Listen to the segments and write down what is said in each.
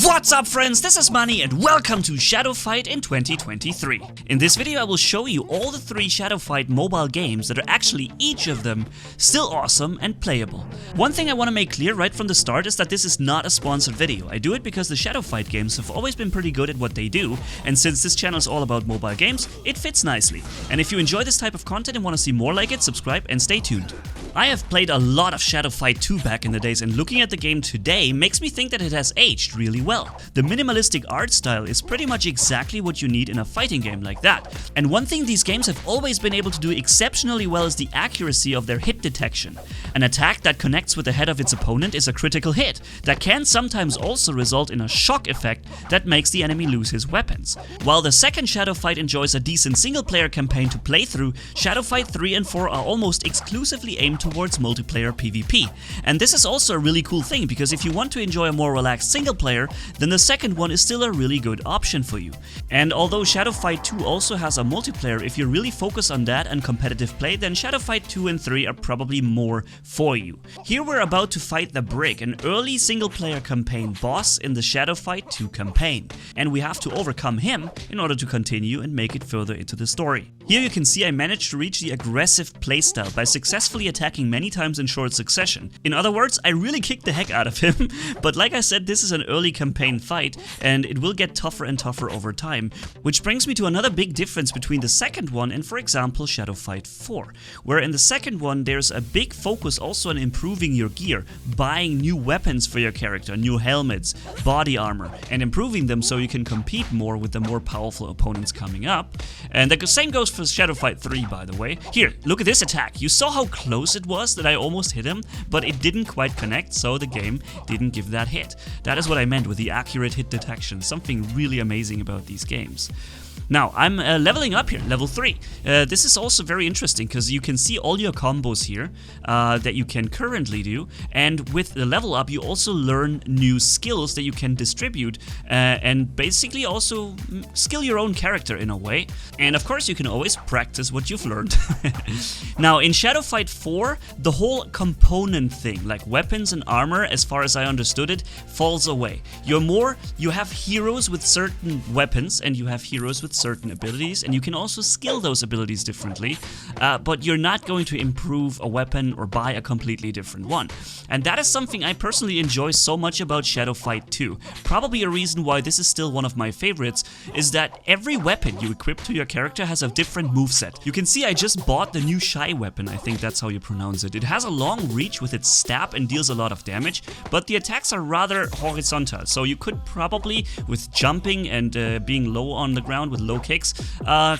What's up friends, this is Manni and welcome to Shadow Fight in 2023. In this video I will show you all the 3 Shadow Fight mobile games that are actually each of them still awesome and playable. One thing I want to make clear right from the start is that this is not a sponsored video. I do it because the Shadow Fight games have always been pretty good at what they do, and since this channel is all about mobile games, it fits nicely. And if you enjoy this type of content and want to see more like it, subscribe and stay tuned. I have played a lot of Shadow Fight 2 back in the days, and looking at the game today makes me think that it has aged really well. The minimalistic art style is pretty much exactly what you need in a fighting game like that. And one thing these games have always been able to do exceptionally well is the accuracy of their hit detection. An attack that connects with the head of its opponent is a critical hit that can sometimes also result in a shock effect that makes the enemy lose his weapons. While the second Shadow Fight enjoys a decent single-player campaign to play through, Shadow Fight 3 and 4 are almost exclusively aimed towards multiplayer PvP. And this is also a really cool thing, because if you want to enjoy a more relaxed single player, then the second one is still a really good option for you. And although Shadow Fight 2 also has a multiplayer, if you really focus on that and competitive play, then Shadow Fight 2 and 3 are probably more for you. Here we're about to fight the Brick, an early single player campaign boss in the Shadow Fight 2 campaign. And we have to overcome him in order to continue and make it further into the story. Here you can see I managed to reach the aggressive playstyle by successfully attacking many times in short succession. In other words, I really kicked the heck out of him, but like I said, this is an early campaign fight and it will get tougher and tougher over time, which brings me to another big difference between the second one and, for example, Shadow Fight 4, where in the second one there's a big focus also on improving your gear, buying new weapons for your character, new helmets, body armor, and improving them so you can compete more with the more powerful opponents coming up. And the same goes for Shadow Fight 3, by the way. Here, look at this attack. You saw how close it was that I almost hit him, but it didn't quite connect, so the game didn't give that hit. That is what I meant with the accurate hit detection, something really amazing about these games. Now, I'm leveling up here, level 3. This is also very interesting because you can see all your combos here that you can currently do, and with the level up you also learn new skills that you can distribute and basically also skill your own character in a way. And of course you can always practice what you've learned. Now, in Shadow Fight 4, the whole component thing, like weapons and armor, as far as I understood it, falls away. You have heroes with certain weapons and you have heroes with certain abilities, and you can also skill those abilities differently, but you're not going to improve a weapon or buy a completely different one. And that is something I personally enjoy so much about Shadow Fight 2. Probably a reason why this is still one of my favorites is that every weapon you equip to your character has a different moveset. You can see I just bought the new Shy weapon, I think that's how you pronounce it. It has a long reach with its stab and deals a lot of damage, but the attacks are rather horizontal, so you could probably, with jumping and being low on the ground with low kicks,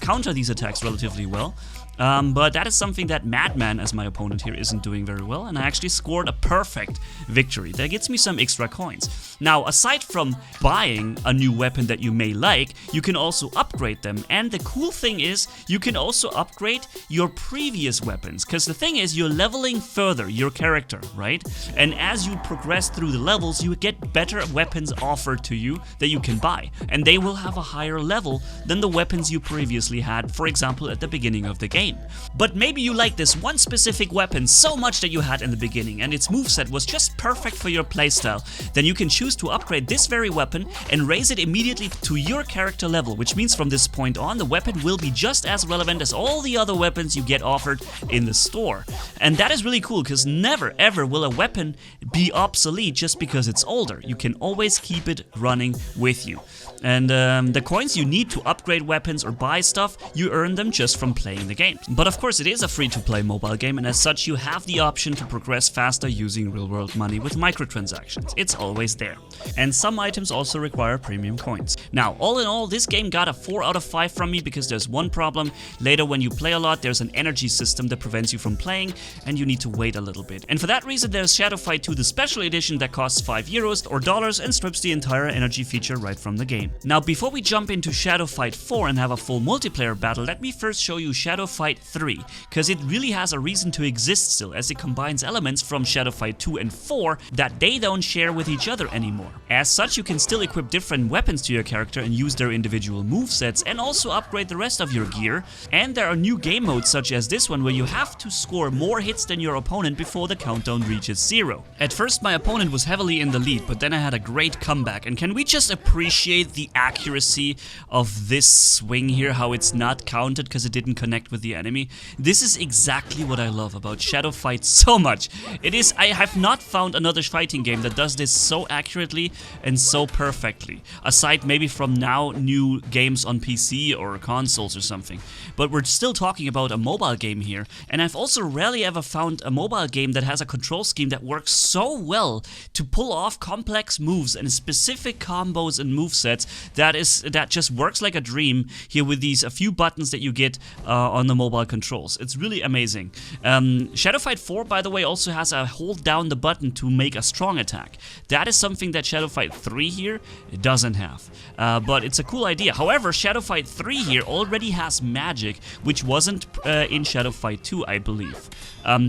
counter these attacks relatively well. But that is something that Madman, as my opponent here, isn't doing very well, and I actually scored a perfect victory. That gets me some extra coins. Now, aside from buying a new weapon that you may like, you can also upgrade them, and the cool thing is you can also upgrade your previous weapons, because the thing is you're leveling further your character, right? And as you progress through the levels, you get better weapons offered to you that you can buy, and they will have a higher level than the weapons you previously had, for example, at the beginning of the game. But maybe you like this one specific weapon so much that you had in the beginning and its moveset was just perfect for your playstyle, then you can choose to upgrade this very weapon and raise it immediately to your character level, which means from this point on the weapon will be just as relevant as all the other weapons you get offered in the store. And that is really cool because never ever will a weapon be obsolete just because it's older. You can always keep it running with you. And the coins you need to upgrade weapons or buy stuff, you earn them just from playing the game. But of course it is a free-to-play mobile game, and as such you have the option to progress faster using real-world money with microtransactions. It's always there. And some items also require premium coins. Now, all in all, this game got a 4 out of 5 from me because there's one problem. Later when you play a lot, there's an energy system that prevents you from playing, and you need to wait a little bit. And for that reason, there's Shadow Fight 2, the special edition that costs €5 or dollars and strips the entire energy feature right from the game. Now, before we jump into Shadow Fight 4 and have a full multiplayer battle, let me first show you Shadow Fight Fight 3, because it really has a reason to exist still, as it combines elements from Shadow Fight 2 and 4 that they don't share with each other anymore. As such, you can still equip different weapons to your character and use their individual movesets, and also upgrade the rest of your gear. And there are new game modes such as this one, where you have to score more hits than your opponent before the countdown reaches 0. At first my opponent was heavily in the lead, but then I had a great comeback. And can we just appreciate the accuracy of this swing here, how it's not counted because it didn't connect with the enemy? This is exactly what I love about Shadow Fight so much. I have not found another fighting game that does this so accurately and so perfectly, aside maybe from now new games on PC or consoles or something. But we're still talking about a mobile game here, and I've also rarely ever found a mobile game that has a control scheme that works so well to pull off complex moves and specific combos and movesets that just works like a dream here with these a few buttons that you get on the mobile controls. It's really amazing. Shadow Fight 4, by the way, also has a hold down the button to make a strong attack. That is something that Shadow Fight 3 here doesn't have, but it's a cool idea. However, Shadow Fight 3 here already has magic, which wasn't in Shadow Fight 2, I believe.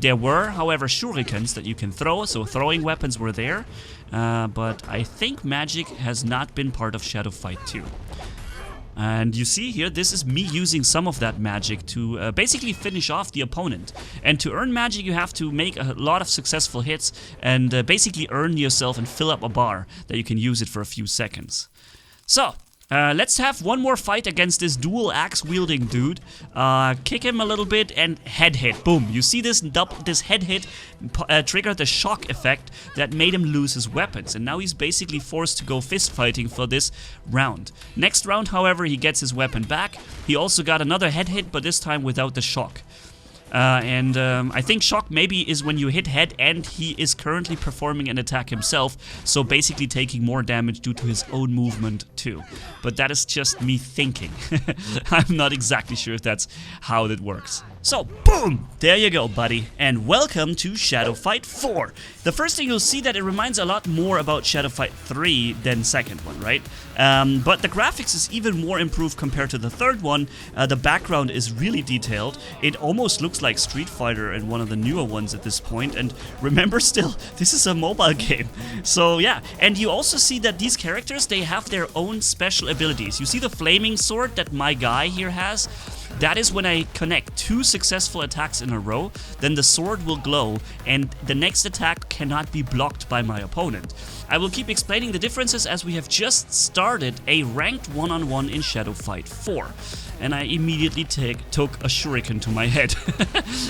There were, however, shurikens that you can throw, so throwing weapons were there, but I think magic has not been part of Shadow Fight 2. And you see here, this is me using some of that magic to basically finish off the opponent. And to earn magic, you have to make a lot of successful hits and basically earn yourself and fill up a bar that you can use it for a few seconds. So, let's have one more fight against this dual axe wielding dude. Kick him a little bit and head hit. Boom. You see this head hit triggered the shock effect that made him lose his weapons. And now he's basically forced to go fist fighting for this round. Next round, however, he gets his weapon back. He also got another head hit, but this time without the shock. I think shock maybe is when you hit head and he is currently performing an attack himself, so basically taking more damage due to his own movement too. But that is just me thinking. I'm not exactly sure if that's how that works. So, boom! There you go, buddy. And welcome to Shadow Fight 4. The first thing you'll see that it reminds a lot more about Shadow Fight 3 than second one, right? But the graphics is even more improved compared to the third one. The background is really detailed. It almost looks like Street Fighter and one of the newer ones at this point. And remember still, this is a mobile game. So yeah, and you also see that these characters, they have their own special abilities. You see the flaming sword that my guy here has? That is when I connect 2 successful attacks in a row, then the sword will glow and the next attack cannot be blocked by my opponent. I will keep explaining the differences as we have just started a ranked one-on-one in Shadow Fight 4. And I immediately took a shuriken to my head,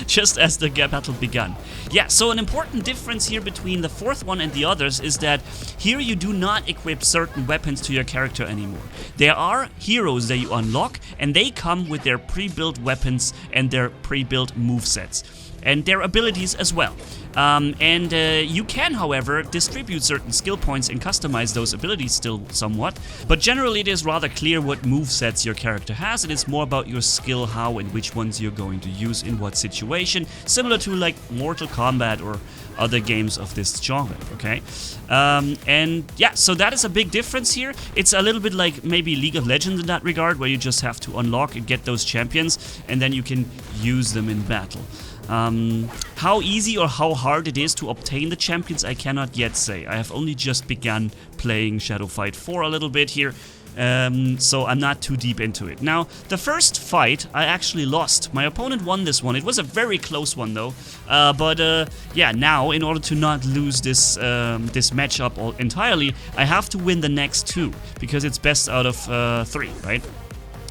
just as the battle began. Yeah, so an important difference here between the fourth one and the others is that here you do not equip certain weapons to your character anymore. There are heroes that you unlock, and they come with their pre-built weapons and their pre-built movesets. And their abilities as well. You can, however, distribute certain skill points and customize those abilities still somewhat, but generally it is rather clear what movesets your character has, and it's more about your skill, how and which ones you're going to use in what situation, similar to like Mortal Kombat or other games of this genre, okay? And yeah, so that is a big difference here. It's a little bit like maybe League of Legends in that regard, where you just have to unlock and get those champions, and then you can use them in battle. How easy or how hard it is to obtain the champions, I cannot yet say. I have only just begun playing Shadow Fight 4 a little bit here, so I'm not too deep into it. Now, the first fight I actually lost. My opponent won this one. It was a very close one though, yeah, now in order to not lose this matchup entirely, I have to win the next 2, because it's best out of 3, right?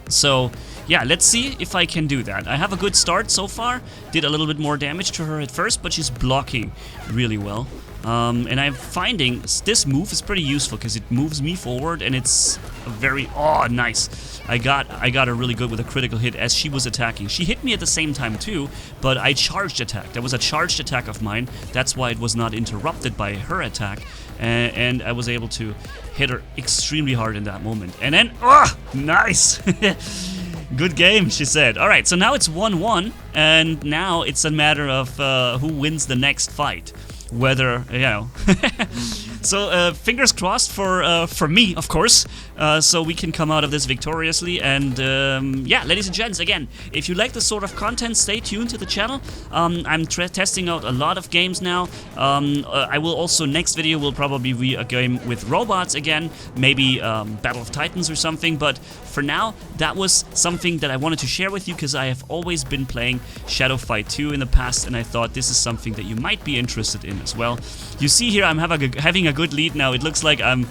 So yeah, let's see if I can do that. I have a good start so far. Did a little bit more damage to her at first, but she's blocking really well. And I'm finding this move is pretty useful because it moves me forward, and it's a very... Oh, nice. I got her really good with a critical hit as she was attacking. She hit me at the same time too, but I charged attack. That was a charged attack of mine. That's why it was not interrupted by her attack. And I was able to hit her extremely hard in that moment. And then... Oh, nice! Good game, she said. Alright, so now it's 1-1, and now it's a matter of who wins the next fight. Whether, you know... So fingers crossed for me, of course, so we can come out of this victoriously. And yeah, ladies and gents, again, if you like this sort of content, stay tuned to the channel. I'm testing out a lot of games now. I will also, next video will probably be a game with robots again, maybe Battle of Titans or something. But for now, that was something that I wanted to share with you because I have always been playing Shadow Fight 2 in the past, and I thought this is something that you might be interested in as well. You see here, I'm having a good lead now. It looks like I'm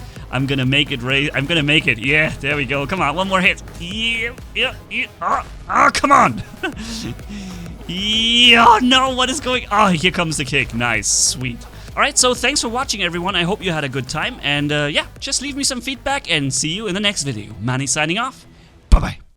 gonna make it. I'm gonna make it. Yeah, there we go. Come on, one more hit. Yeah. Oh, come on. Yeah, oh, no, what is going? Oh, here comes the kick. Nice, sweet. Alright, so thanks for watching, everyone. I hope you had a good time. And yeah, just leave me some feedback and see you in the next video. Manni signing off. Bye-bye.